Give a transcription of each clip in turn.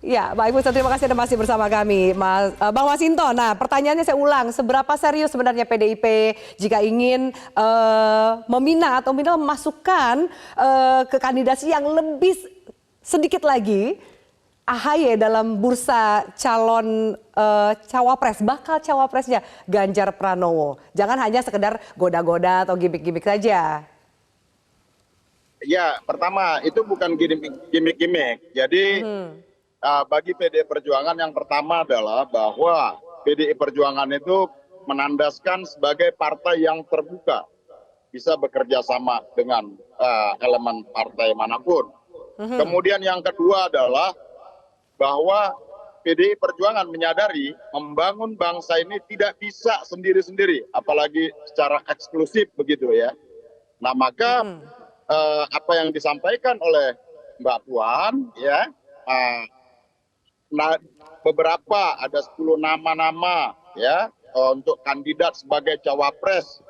Ya, Pak Ibu, terima kasih Anda masih bersama kami, Bang Masinton. Nah, pertanyaannya saya ulang, seberapa serius sebenarnya PDIP jika ingin meminat atau minimal memasukkan ke kandidasi yang lebih sedikit lagi AHY dalam bursa calon cawapres, bakal cawapresnya Ganjar Pranowo. Jangan hanya sekedar goda-goda atau gimmick-gimmick saja. Ya, pertama itu bukan gimmick-gimmick. Jadi bagi PDI Perjuangan yang pertama adalah bahwa PDI Perjuangan itu menandaskan sebagai partai yang terbuka, bisa bekerja sama dengan elemen partai manapun. Kemudian yang kedua adalah bahwa PDI Perjuangan menyadari membangun bangsa ini tidak bisa sendiri-sendiri, apalagi secara eksklusif begitu ya. Nah, maka apa yang disampaikan oleh Mbak Puan ya, beberapa ada 10 nama-nama ya untuk kandidat sebagai cawapres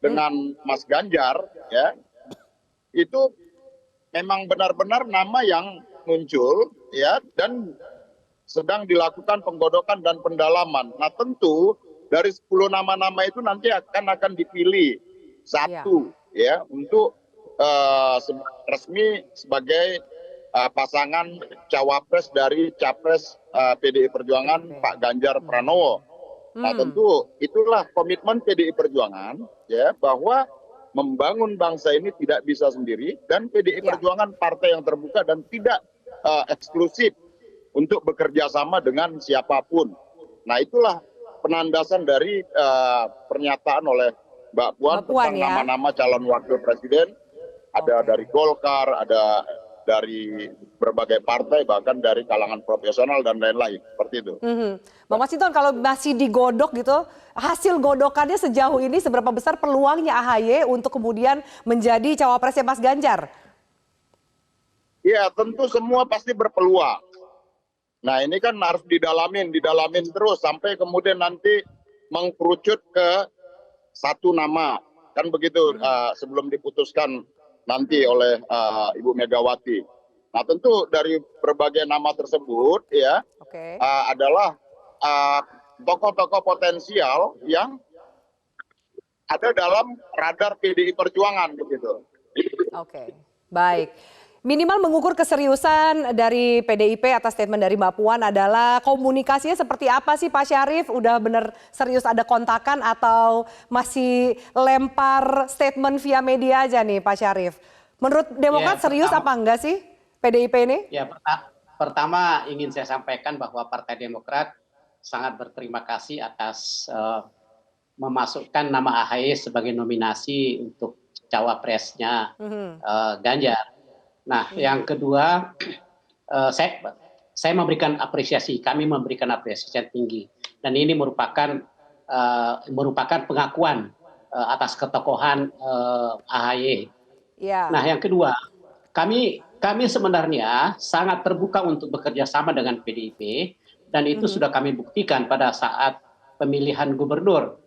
dengan Mas Ganjar ya, itu memang benar-benar nama yang muncul ya, dan sedang dilakukan penggodokan dan pendalaman. Nah, tentu dari 10 nama-nama itu nanti akan dipilih satu ya untuk resmi sebagai pasangan cawapres dari capres PDI Perjuangan Pak Ganjar Pranowo. Nah, tentu itulah komitmen PDI Perjuangan ya, bahwa membangun bangsa ini tidak bisa sendiri, dan PDI Perjuangan partai yang terbuka dan tidak eksklusif untuk bekerja sama dengan siapapun. Nah, itulah penandasan dari pernyataan oleh Mbak Puan tentang nama-nama calon wakil presiden. Ada dari Golkar, ada dari berbagai partai, bahkan dari kalangan profesional dan lain-lain, seperti itu. Bang Masinton, kalau masih digodok gitu, hasil godokannya sejauh ini seberapa besar peluangnya AHY untuk kemudian menjadi cawapresnya Mas Ganjar? Ya, tentu semua pasti berpeluang. Nah, ini kan harus didalamin terus sampai kemudian nanti mengkerucut ke satu nama, kan begitu, sebelum diputuskan nanti oleh Ibu Megawati. Nah, tentu dari berbagai nama tersebut ya adalah tokoh-tokoh potensial yang ada dalam radar PDI Perjuangan begitu. Oke, baik. Minimal mengukur keseriusan dari PDIP atas statement dari Mbak Puan adalah komunikasinya seperti apa sih Pak Syarif? Udah bener serius ada kontakan atau masih lempar statement via media aja nih Pak Syarif? Menurut Demokrat serius apa enggak sih PDIP ini? Ya, pertama ingin saya sampaikan bahwa Partai Demokrat sangat berterima kasih atas memasukkan nama AHY sebagai nominasi untuk cawapresnya Ganjar. Nah, yang kedua, saya memberikan apresiasi, kami memberikan apresiasi yang tinggi, dan ini merupakan pengakuan atas ketokohan AHY. Nah, yang kedua, kami sebenarnya sangat terbuka untuk bekerja sama dengan PDIP, dan itu sudah kami buktikan pada saat pemilihan gubernur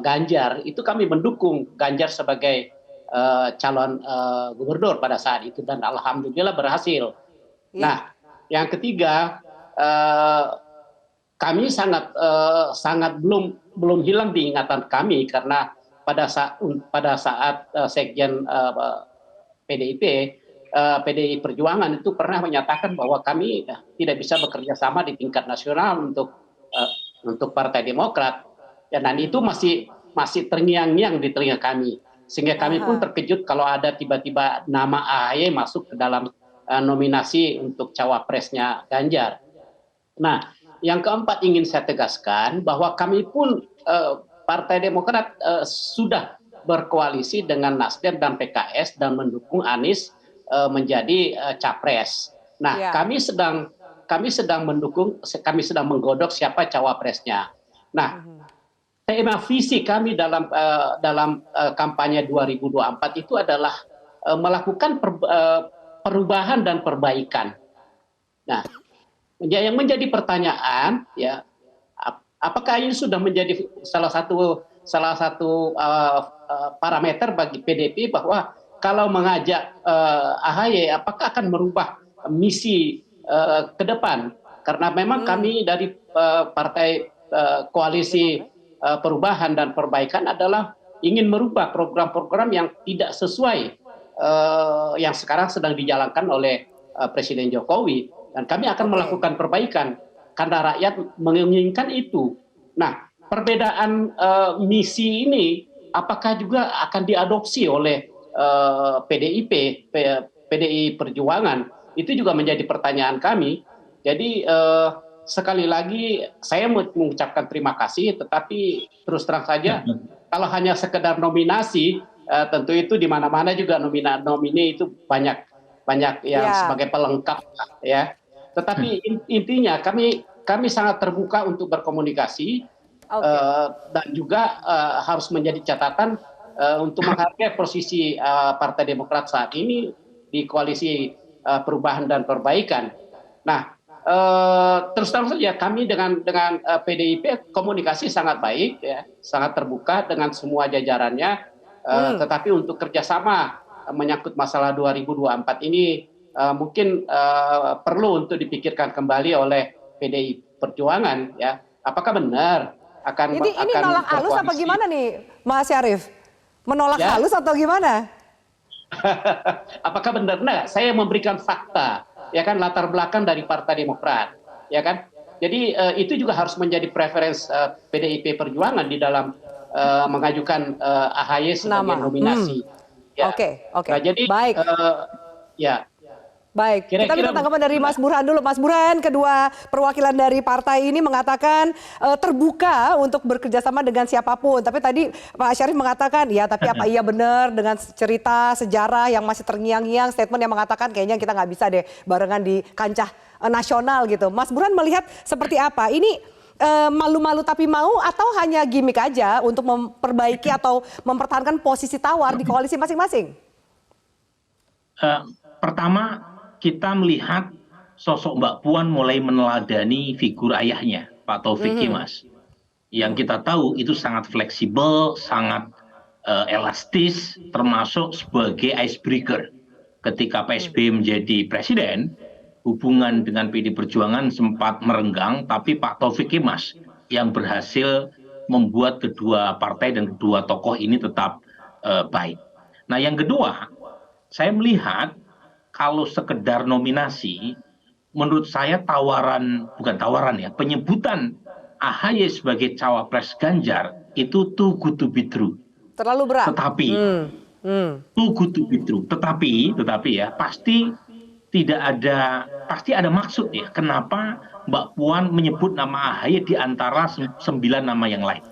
Ganjar, itu kami mendukung Ganjar sebagai calon gubernur pada saat itu, dan alhamdulillah berhasil. Nah, yang ketiga, kami sangat belum hilang di ingatan kami, karena pada saat sekjen PDI Perjuangan itu pernah menyatakan bahwa kami tidak bisa bekerja sama di tingkat nasional untuk Partai Demokrat, dan itu masih terngiang-ngiang di telinga kami. Sehingga kami pun terkejut kalau ada tiba-tiba nama AHY masuk ke dalam nominasi untuk cawapresnya Ganjar. Nah, yang keempat ingin saya tegaskan bahwa kami pun Partai Demokrat sudah berkoalisi dengan Nasdem dan PKS dan mendukung Anies menjadi capres. Nah, kami sedang menggodok siapa cawapresnya. Nah, tema visi kami dalam kampanye 2024 itu adalah melakukan perubahan dan perbaikan. Nah, yang menjadi pertanyaan ya, apakah ini sudah menjadi salah satu parameter bagi PDIP bahwa kalau mengajak AHY, apakah akan merubah misi ke depan. Karena memang kami dari partai koalisi perubahan dan perbaikan adalah ingin merubah program-program yang tidak sesuai yang sekarang sedang dijalankan oleh Presiden Jokowi. Dan kami akan melakukan perbaikan karena rakyat menginginkan itu. Nah, perbedaan misi ini apakah juga akan diadopsi oleh PDI Perjuangan? Itu juga menjadi pertanyaan kami. Jadi sekali lagi saya mengucapkan terima kasih, tetapi terus terang saja kalau hanya sekedar nominasi, tentu itu di mana-mana juga nomini itu banyak yang sebagai pelengkap, ya. Tetapi intinya kami sangat terbuka untuk berkomunikasi dan juga harus menjadi catatan untuk menghargai posisi Partai Demokrat saat ini di koalisi perubahan dan perbaikan. Nah, terus terang saja kami dengan PDIP komunikasi sangat baik, ya, sangat terbuka dengan semua jajarannya. Tetapi untuk kerjasama menyangkut masalah 2024 ini mungkin perlu untuk dipikirkan kembali oleh PDI Perjuangan, ya. Apakah benar akan ini nolak halus apa gimana nih, Mas Syarif? Menolak halus atau gimana? Apakah benar? Nah, saya memberikan fakta, ya kan, latar belakang dari Partai Demokrat, ya kan. Jadi itu juga harus menjadi preferensi PDIP Perjuangan di dalam mengajukan AHY sebagai nominasi. Ya. Oke. Nah, jadi baik. Ya. Baik, kita minta tanggapan dari Mas Burhan dulu. Mas Burhan, kedua perwakilan dari partai ini mengatakan terbuka untuk bekerjasama dengan siapapun. Tapi tadi Pak Syarif mengatakan, ya tapi apa iya benar dengan cerita sejarah yang masih terngiang-ngiang, statement yang mengatakan kayaknya kita nggak bisa deh barengan di kancah nasional gitu. Mas Burhan melihat seperti apa? Ini malu-malu tapi mau atau hanya gimmick aja untuk memperbaiki atau mempertahankan posisi tawar di koalisi masing-masing? Pertama, kita melihat sosok Mbak Puan mulai meneladani figur ayahnya, Pak Taufik Kemas. Yang kita tahu itu sangat fleksibel, sangat elastis, termasuk sebagai icebreaker. Ketika Pak SBY menjadi presiden, hubungan dengan PD Perjuangan sempat merenggang, tapi Pak Taufik Kemas yang berhasil membuat kedua partai dan kedua tokoh ini tetap baik. Nah, yang kedua, saya melihat kalau sekedar nominasi, menurut saya penyebutan AHY sebagai cawapres Ganjar itu too good to be true. Terlalu berat. Tetapi too good to be true. Tetapi ya pasti ada maksud ya. Kenapa Mbak Puan menyebut nama AHY di antara 9 nama yang lain?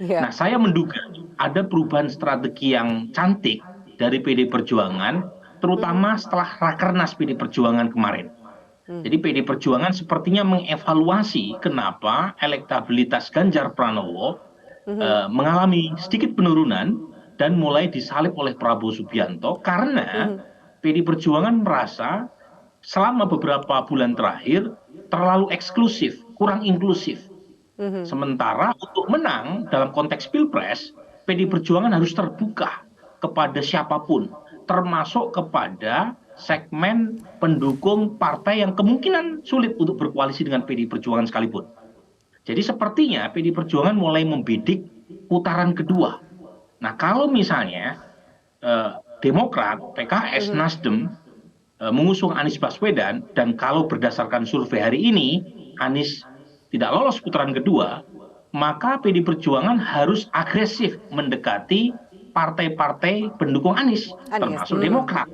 Yeah. Nah, saya menduga ada perubahan strategi yang cantik dari PD Perjuangan, terutama setelah Rakernas PD Perjuangan kemarin. Jadi PD Perjuangan sepertinya mengevaluasi kenapa elektabilitas Ganjar Pranowo mengalami sedikit penurunan dan mulai disalib oleh Prabowo Subianto karena PD Perjuangan merasa selama beberapa bulan terakhir terlalu eksklusif, kurang inklusif. Sementara untuk menang dalam konteks Pilpres, PD Perjuangan harus terbuka kepada siapapun, termasuk kepada segmen pendukung partai yang kemungkinan sulit untuk berkoalisi dengan PDI Perjuangan sekalipun. Jadi sepertinya PDI Perjuangan mulai membidik putaran kedua. Nah, kalau misalnya Demokrat, PKS, Nasdem mengusung Anies Baswedan, dan kalau berdasarkan survei hari ini Anies tidak lolos putaran kedua, maka PDI Perjuangan harus agresif mendekati partai-partai pendukung Anies, termasuk Demokrat.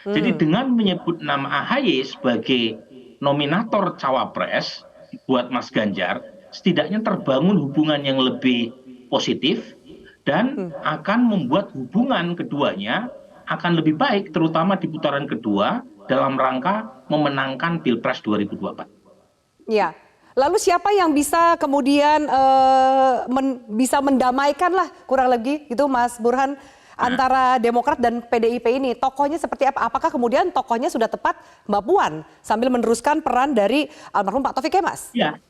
Jadi dengan menyebut nama AHY sebagai nominator cawapres buat Mas Ganjar, setidaknya terbangun hubungan yang lebih positif dan akan membuat hubungan keduanya akan lebih baik, terutama di putaran kedua dalam rangka memenangkan Pilpres 2024. Ya. Lalu siapa yang bisa kemudian bisa mendamaikan lah kurang lebih gitu Mas Burhan antara Demokrat dan PDIP ini? Tokohnya seperti apa? Apakah kemudian tokohnya sudah tepat Mbak Puan sambil meneruskan peran dari almarhum Pak Taufik Kemas? Ya,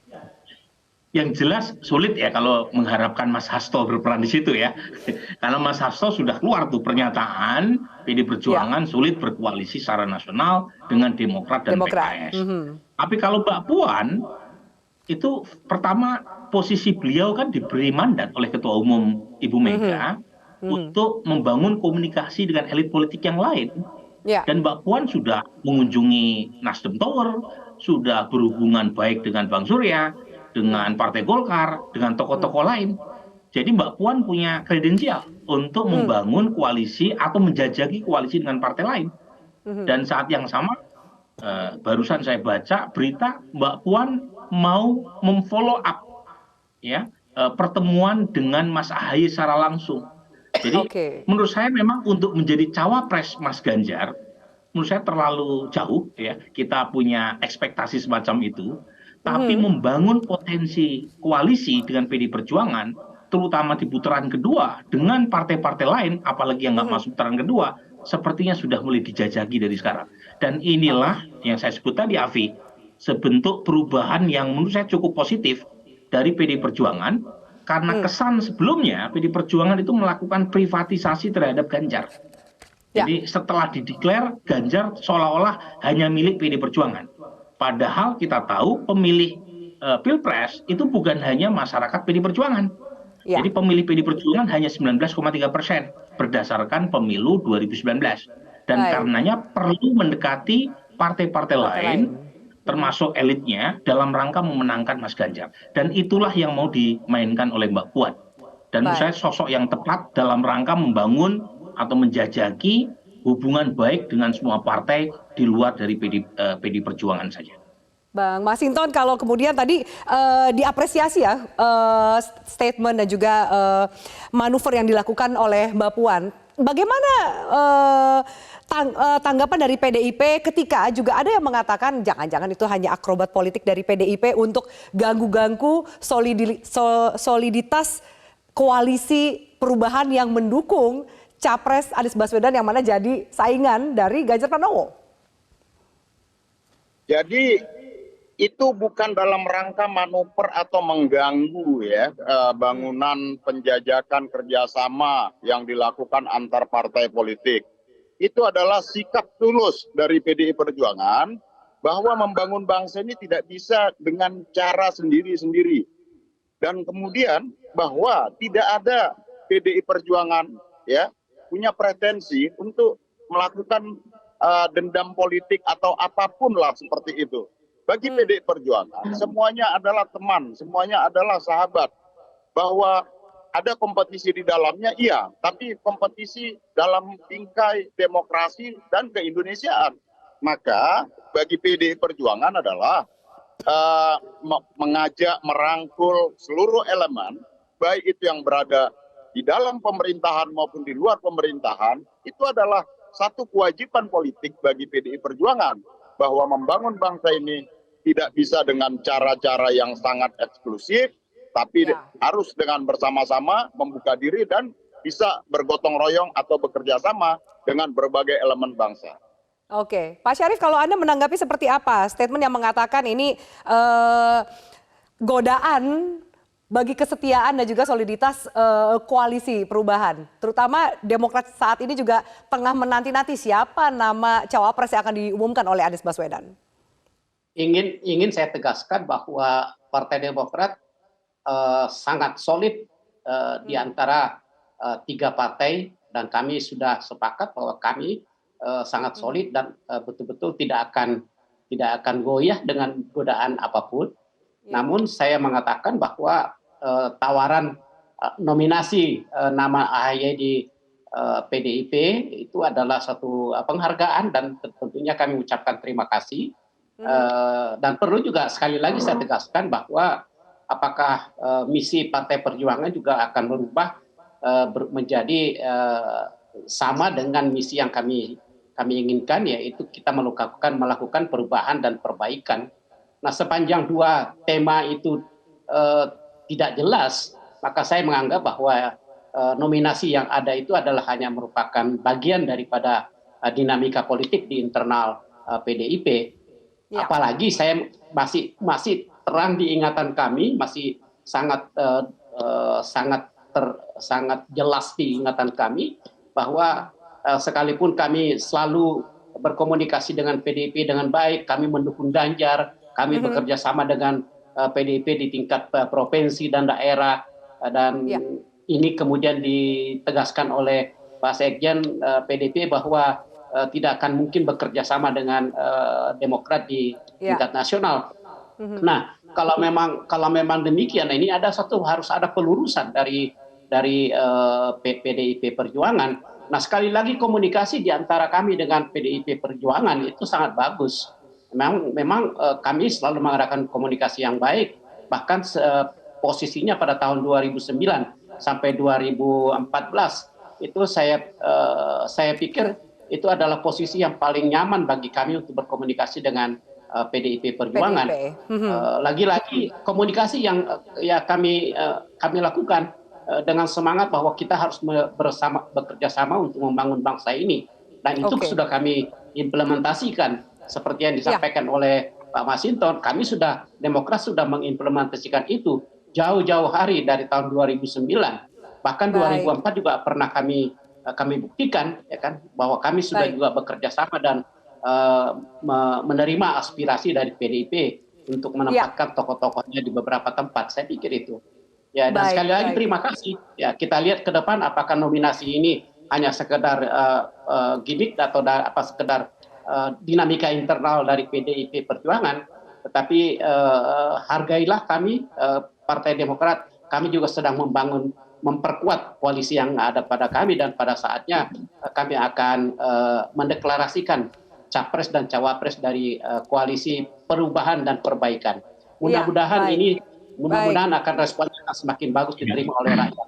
yang jelas sulit ya kalau mengharapkan Mas Hasto berperan di situ ya. Karena Mas Hasto sudah keluar tuh pernyataan PD Perjuangan sulit berkoalisi secara nasional dengan Demokrat dan PKS. Tapi kalau Mbak Puan itu pertama posisi beliau kan diberi mandat oleh Ketua Umum Ibu Mega untuk membangun komunikasi dengan elit politik yang lain. Ya. Dan Mbak Puan sudah mengunjungi Nasdem Tower, sudah berhubungan baik dengan Bang Surya, dengan Partai Golkar, dengan tokoh-tokoh lain. Jadi Mbak Puan punya kredensial untuk membangun koalisi atau menjajaki koalisi dengan partai lain. Dan saat yang sama, barusan saya baca berita Mbak Puan mau memfollow up ya pertemuan dengan Mas Ahaye secara langsung. Jadi menurut saya memang untuk menjadi cawapres Mas Ganjar, menurut saya terlalu jauh ya. Kita punya ekspektasi semacam itu. Tapi membangun potensi koalisi dengan PDI Perjuangan, terutama di putaran kedua dengan partai-partai lain, apalagi yang nggak masuk putaran kedua, sepertinya sudah mulai dijajaki dari sekarang. Dan inilah yang saya sebut tadi, Afi, sebentuk perubahan yang menurut saya cukup positif dari PDI Perjuangan. Karena kesan sebelumnya PDI Perjuangan itu melakukan privatisasi terhadap Ganjar. Jadi setelah dideklar Ganjar seolah-olah hanya milik PDI Perjuangan. Padahal kita tahu pemilih Pilpres itu bukan hanya masyarakat PDI Perjuangan. Jadi pemilih PDI Perjuangan hanya 19,3% berdasarkan pemilu 2019. Dan karenanya perlu mendekati partai-partai lain, termasuk elitnya, dalam rangka memenangkan Mas Ganjar. Dan itulah yang mau dimainkan oleh Mbak Puan. Dan menurut saya sosok yang tepat dalam rangka membangun atau menjajaki hubungan baik dengan semua partai di luar dari PDI Perjuangan saja. Bang Masinton, kalau kemudian tadi diapresiasi ya statement dan juga manuver yang dilakukan oleh Mbak Puan. Bagaimana tanggapan dari PDIP ketika juga ada yang mengatakan jangan-jangan itu hanya akrobat politik dari PDIP untuk ganggu-ganggu soliditas koalisi perubahan yang mendukung Capres Anies Baswedan yang mana jadi saingan dari Ganjar Pranowo? Jadi itu bukan dalam rangka manuver atau mengganggu ya bangunan penjajakan kerjasama yang dilakukan antar partai politik. Itu adalah sikap tulus dari PDI Perjuangan bahwa membangun bangsa ini tidak bisa dengan cara sendiri-sendiri. Dan kemudian bahwa tidak ada PDI Perjuangan ya punya pretensi untuk melakukan dendam politik atau apapun lah seperti itu. Bagi PDI Perjuangan semuanya adalah teman, semuanya adalah sahabat. Bahwa ada kompetisi di dalamnya, iya, tapi kompetisi dalam bingkai demokrasi dan keindonesiaan. Maka bagi PDI Perjuangan adalah mengajak, merangkul seluruh elemen, baik itu yang berada di dalam pemerintahan maupun di luar pemerintahan, itu adalah satu kewajiban politik bagi PDI Perjuangan. Bahwa membangun bangsa ini tidak bisa dengan cara-cara yang sangat eksklusif, tapi harus dengan bersama-sama membuka diri dan bisa bergotong royong atau bekerja sama dengan berbagai elemen bangsa. Oke, Pak Syarif, kalau Anda menanggapi seperti apa statement yang mengatakan ini godaan bagi kesetiaan dan juga soliditas koalisi perubahan, terutama Demokrat saat ini juga tengah menanti-nanti siapa nama cawapres yang akan diumumkan oleh Anies Baswedan? Ingin saya tegaskan bahwa Partai Demokrat sangat solid di antara tiga partai, dan kami sudah sepakat bahwa kami sangat solid dan betul-betul tidak akan goyah dengan godaan apapun. Namun saya mengatakan bahwa tawaran nominasi nama AHY di PDIP itu adalah satu penghargaan dan tentunya kami ucapkan terima kasih. Dan perlu juga sekali lagi saya tegaskan bahwa apakah misi Partai Perjuangan juga akan berubah menjadi sama dengan misi yang kami inginkan, yaitu kita melakukan perubahan dan perbaikan. Nah, sepanjang dua tema itu tidak jelas, maka saya menganggap bahwa nominasi yang ada itu adalah hanya merupakan bagian daripada dinamika politik di internal PDIP. Apalagi saya masih terang di ingatan kami, masih sangat jelas di ingatan kami bahwa sekalipun kami selalu berkomunikasi dengan PDIP dengan baik, kami mendukung Ganjar, kami bekerja sama dengan PDIP di tingkat provinsi dan daerah, dan ini kemudian ditegaskan oleh Pak Sekjen PDIP bahwa tidak akan mungkin bekerja sama dengan Demokrat di tingkat nasional. Nah, kalau memang demikian, ini harus ada pelurusan dari PDIP Perjuangan. Nah, sekali lagi komunikasi di antara kami dengan PDIP Perjuangan itu sangat bagus. Memang kami selalu mengadakan komunikasi yang baik, bahkan posisinya pada tahun 2009 sampai 2014 itu saya pikir itu adalah posisi yang paling nyaman bagi kami untuk berkomunikasi dengan PDIP Perjuangan. Lagi-lagi komunikasi yang kami lakukan dengan semangat bahwa kita harus bekerja sama untuk membangun bangsa ini, dan itu sudah kami implementasikan seperti yang disampaikan oleh Pak Masinton. Demokrat sudah mengimplementasikan itu jauh-jauh hari dari tahun 2009, bahkan 2004 juga pernah kami buktikan, ya kan, bahwa kami sudah juga bekerja sama dan menerima aspirasi dari PDIP untuk menempatkan tokoh-tokohnya di beberapa tempat. Saya pikir itu. Ya, dan sekali lagi terima kasih. Ya, kita lihat ke depan apakah nominasi ini hanya sekedar gimmick atau sekedar dinamika internal dari PDIP Perjuangan, tetapi hargailah kami, Partai Demokrat. Kami juga sedang memperkuat koalisi yang ada pada kami, dan pada saatnya kami akan mendeklarasikan capres dan cawapres dari koalisi perubahan dan perbaikan. Mudah-mudahan akan responnya semakin bagus diterima oleh rakyat.